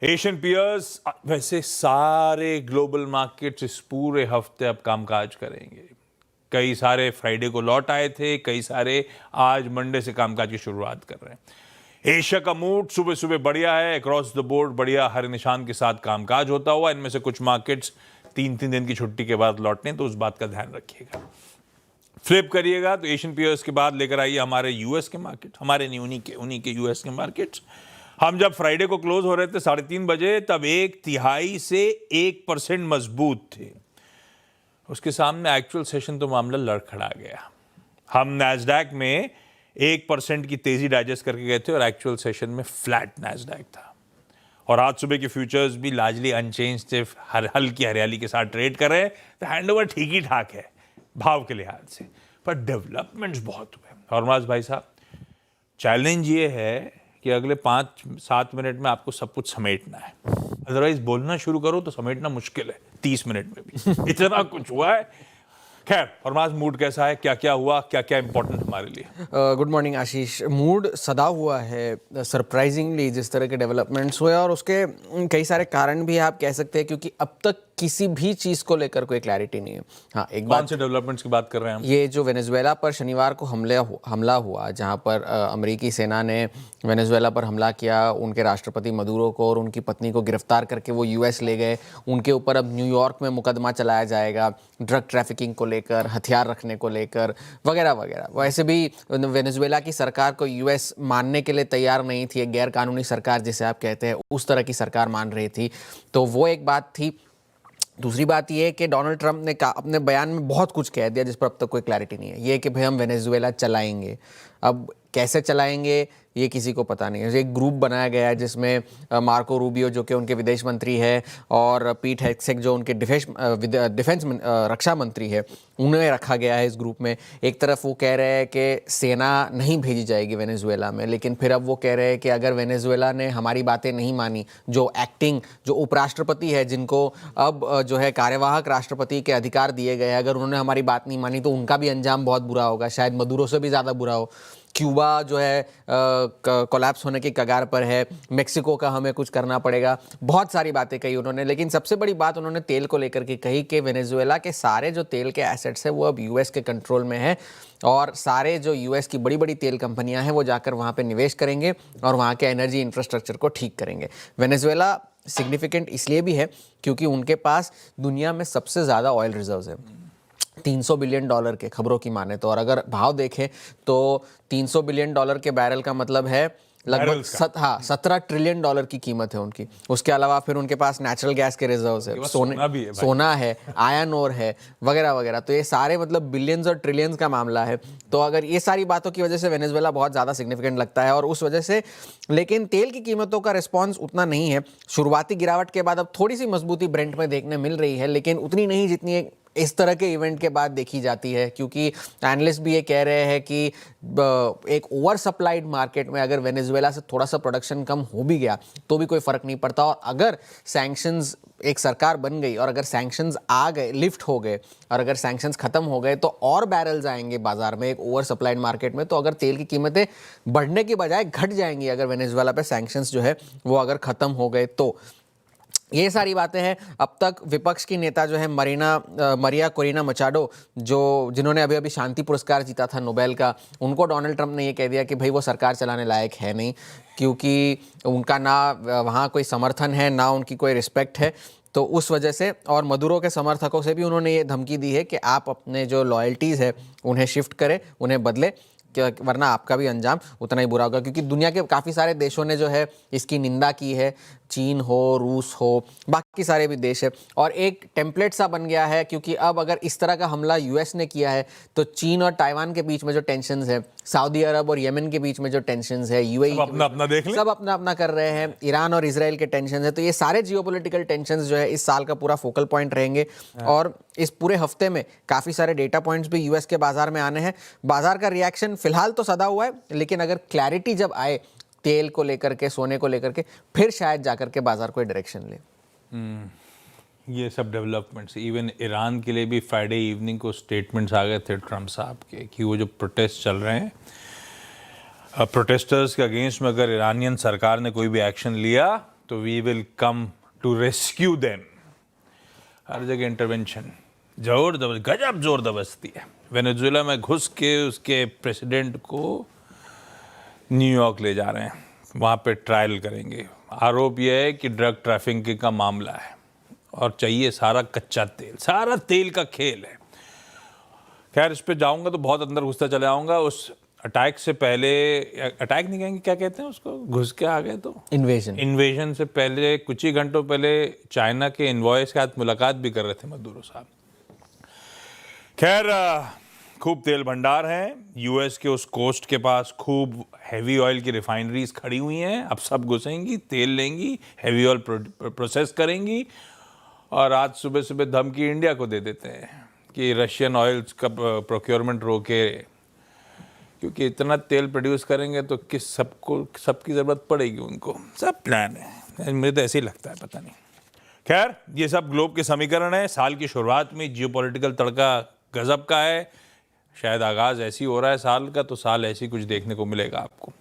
Asian piers वैसे सारे global markets इस पूरे हफ्ते अब कामकाज करेंगे। कई सारे फ्राइडे को लौट आए थे, कई सारे आज मंडे से कामकाज की शुरुआत कर रहे हैं। एशिया का मूड सुबह सुबह बढ़िया है, अक्रॉस द बोर्ड बढ़िया, हर निशान के साथ कामकाज होता हुआ। इनमें से कुछ मार्केट्स 3-3 दिन की छुट्टी के बाद लौटने, तो उस बात का ध्यान रखिएगा। फ्लिप करिएगा तो एशियन पियर्स के बाद लेकर आइए हमारे यूएस के मार्केट, हमारे नहीं उन्हीं के यूएस के मार्केट्स। हम जब फ्राइडे को क्लोज हो रहे थे 3:30 बजे, तब 1/3 से 1% मजबूत थे। उसके सामने एक्चुअल सेशन तो मामला लड़खड़ा गया। हम नैस्डैक में 1% की तेजी डाइजेस्ट करके गए थे और एक्चुअल सेशन में फ्लैट नैस्डैक था। और आज सुबह के फ्यूचर्स भी लार्जली अनचेंज थे, हल्की हरियाली के साथ ट्रेड कर रहे हैं। तो हैंडओवर ठीक ही ठाक है भाव के लिहाज से, पर डेवलपमेंट्स बहुत हुए। और भाई साहब, चैलेंज ये है कि अगले 5-7 मिनट में आपको सब कुछ समेटना है। अदरवाइज बोलना शुरू करो तो समेटना मुश्किल है 30 मिनट में भी। इतना कुछ हुआ है। खैर, और मूड कैसा है, क्या क्या हुआ, क्या क्या इंपॉर्टेंट हमारे लिए? गुड मॉर्निंग आशीष। मूड सदा हुआ है सरप्राइजिंगली, जिस तरह के डेवलपमेंट्स हुए, और उसके कई सारे कारण भी आप कह सकते हैं, क्योंकि अब तक किसी भी चीज़ को लेकर कोई क्लैरिटी नहीं है। हाँ, एक बात, कौन से डेवलपमेंट्स की बात कर रहे हैं हम? ये जो वेनेजुएला पर शनिवार को हमला हुआ, जहाँ पर अमेरिकी सेना ने वेनेजुएला पर हमला किया, उनके राष्ट्रपति मदुरो को और उनकी पत्नी को गिरफ्तार करके वो यूएस ले गए। उनके ऊपर अब न्यूयॉर्क में मुकदमा चलाया जाएगा ड्रग ट्रैफिकिंग को लेकर, हथियार रखने को लेकर, वगैरह वगैरह। वैसे भी वेनेजुएला की सरकार को यूएस मानने के लिए तैयार नहीं थी, एक गैर कानूनी सरकार जिसे आप कहते हैं, उस तरह की सरकार मान रही थी। तो वो एक बात थी। दूसरी बात यह है कि डोनाल्ड ट्रंप ने अपने बयान में बहुत कुछ कह दिया जिस पर अब तक कोई क्लैरिटी नहीं है। ये कि भाई हम वेनेजुएला चलाएंगे, अब कैसे चलाएंगे ये किसी को पता नहीं है। एक ग्रुप बनाया गया है जिसमें मार्को रूबियो जो कि उनके विदेश मंत्री है, और पीट हेग्सेक जो उनके डिफेंस रक्षा मंत्री है, उन्हें रखा गया है इस ग्रुप में। एक तरफ वो कह रहे हैं कि सेना नहीं भेजी जाएगी वेनेजुएला में, लेकिन फिर अब वो कह रहे हैं कि अगर वेनेजुएला ने हमारी बातें नहीं मानी, जो उपराष्ट्रपति है, जिनको अब जो है कार्यवाहक राष्ट्रपति के अधिकार दिए गए हैं, अगर उन्होंने हमारी बात नहीं मानी तो उनका भी अंजाम बहुत बुरा होगा, शायद मदुरो से भी ज़्यादा बुरा हो। क्यूबा जो है कोलैप्स होने की कगार पर है, मेक्सिको का हमें कुछ करना पड़ेगा। बहुत सारी बातें कही उन्होंने, लेकिन सबसे बड़ी बात उन्होंने तेल को लेकर के कही कि वेनेजुएला के सारे जो तेल के एसेट्स हैं वो अब यूएस के कंट्रोल में है, और सारे जो यूएस की बड़ी बड़ी तेल कंपनियां हैं वो जाकर वहाँ पे निवेश करेंगे और वहाँ के एनर्जी इंफ्रास्ट्रक्चर को ठीक करेंगे। वेनेजुएला सिग्निफिकेंट इसलिए भी है क्योंकि उनके पास दुनिया में सबसे ज़्यादा ऑयल रिजर्व्स है, $300 बिलियन के, खबरों की माने तो। और अगर भाव देखें तो $300 बिलियन के बैरल का मतलब है लगभग 17 ट्रिलियन डॉलर की कीमत है उनकी। उसके अलावा फिर उनके पास नेचुरल गैस के रिजर्व्स है, सोना है, आयरन ओर है, वगैरह वगैरह। तो ये सारे मतलब बिलियंस और ट्रिलियंस का मामला है। तो अगर ये सारी बातों की वजह से वेनेजुएला बहुत ज़्यादा सिग्निफिकेंट लगता है, और उस वजह से, लेकिन तेल की कीमतों का रिस्पॉन्स उतना नहीं है। शुरुआती गिरावट के बाद अब थोड़ी सी मजबूती ब्रेंट में देखने मिल रही है, लेकिन उतनी नहीं जितनी इस तरह के इवेंट के बाद देखी जाती है, क्योंकि एनालिस्ट भी ये कह रहे हैं कि एक ओवर सप्लाइड मार्केट में अगर वेनेजुएला से थोड़ा सा प्रोडक्शन कम हो भी गया तो भी कोई फर्क नहीं पड़ता। और अगर सैंक्शंस, एक सरकार बन गई और अगर सैंक्शंस आ गए, लिफ्ट हो गए, और अगर सैंक्शंस खत्म हो गए तो और बैरल्स आएंगे बाजार में एक ओवर सप्लाइड मार्केट में। तो अगर तेल की कीमतें बढ़ने की बजाय घट जाएंगी अगर वेनेजुएला पे सैंक्शंस जो है वो अगर खत्म हो गए तो। ये सारी बातें हैं। अब तक विपक्ष की नेता जो है मरिया कोरिना मचाडो, जिन्होंने अभी अभी शांति पुरस्कार जीता था नोबेल का, उनको डोनाल्ड ट्रंप ने ये कह दिया कि भाई वो सरकार चलाने लायक है नहीं, क्योंकि उनका ना वहाँ कोई समर्थन है, ना उनकी कोई रिस्पेक्ट है। तो उस वजह से, और मदुरो के समर्थकों से भी उन्होंने ये धमकी दी है कि आप अपने जो लॉयल्टीज़ है उन्हें शिफ्ट करें, उन्हें बदले, वरना आपका भी अंजाम उतना ही बुरा होगा। क्योंकि दुनिया के काफ़ी सारे देशों ने जो है इसकी निंदा की है, चीन हो, रूस हो, बाकी सारे भी देश है, और एक टेम्पलेट सा बन गया है। क्योंकि अब अगर इस तरह का हमला यूएस ने किया है तो चीन और ताइवान के बीच में जो टेंशन्स है, सऊदी अरब और येमेन के बीच में जो टेंशन्स है, यूएई सब अपना अपना कर रहे हैं, ईरान और इजराइल के टेंशन है। तो ये सारे जियोपॉलिटिकल टेंशन्स जो है इस साल का पूरा फोकल पॉइंट रहेंगे। और इस पूरे हफ्ते में काफ़ी सारे डेटा पॉइंट्स भी यूएस के बाजार में आने हैं। बाजार का रिएक्शन फिलहाल तो सदा हुआ है, लेकिन अगर क्लैरिटी जब आए तेल को लेकर के, सोने को लेकर के, फिर शायद जाकर के बाजार कोई डायरेक्शन ले। ये सब डेवलपमेंट्स, इवन ईरान के लिए भी फ्राइडे इवनिंग को स्टेटमेंट्स आ गए थे ट्रंप साहब के कि वो जो प्रोटेस्ट चल रहे हैं, प्रोटेस्टर्स के अगेंस्ट में अगर ईरानियन सरकार ने कोई भी एक्शन लिया तो we will come to rescue them. हर जगह इंटरवेंशन, जोर जबरदस्ती, गजब जोर जबरदस्ती है। वेनेजुएला में घुस के उसके प्रेसिडेंट को न्यूयॉर्क ले जा रहे हैं, वहाँ पे ट्रायल करेंगे। आरोप यह है कि ड्रग ट्रैफिकिंग का मामला है और चाहिए सारा कच्चा तेल, सारा तेल का खेल है। खैर इस पे जाऊंगा तो बहुत अंदर घुसता चले आऊँगा। उस अटैक से पहले, अटैक नहीं कहेंगे, क्या कहते हैं उसको, घुस के आ गए तो इन्वेजन से पहले कुछ ही घंटों पहले चाइना के इन्वॉइस के साथ मुलाकात भी कर रहे थे मदुरो साहब। खैर खूब तेल भंडार हैं यूएस के उस कोस्ट के पास, खूब हैवी ऑयल की रिफाइनरीज खड़ी हुई हैं। अब सब घुसेंगी, तेल लेंगी, हैवी ऑयल प्रोसेस करेंगी और आज सुबह सुबह धमकी इंडिया को दे देते हैं कि रशियन ऑयल्स का प्रोक्योरमेंट रोके, क्योंकि इतना तेल प्रोड्यूस करेंगे तो सबकी ज़रूरत पड़ेगी उनको। सब प्लान है, मुझे तो ऐसे ही लगता है, पता नहीं। खैर ये सब ग्लोब के समीकरण है। साल की शुरुआत में जियोपॉलिटिकल तड़का गजब का है। शायद आगाज़ ऐसी हो रहा है साल का, तो साल ऐसी कुछ देखने को मिलेगा आपको।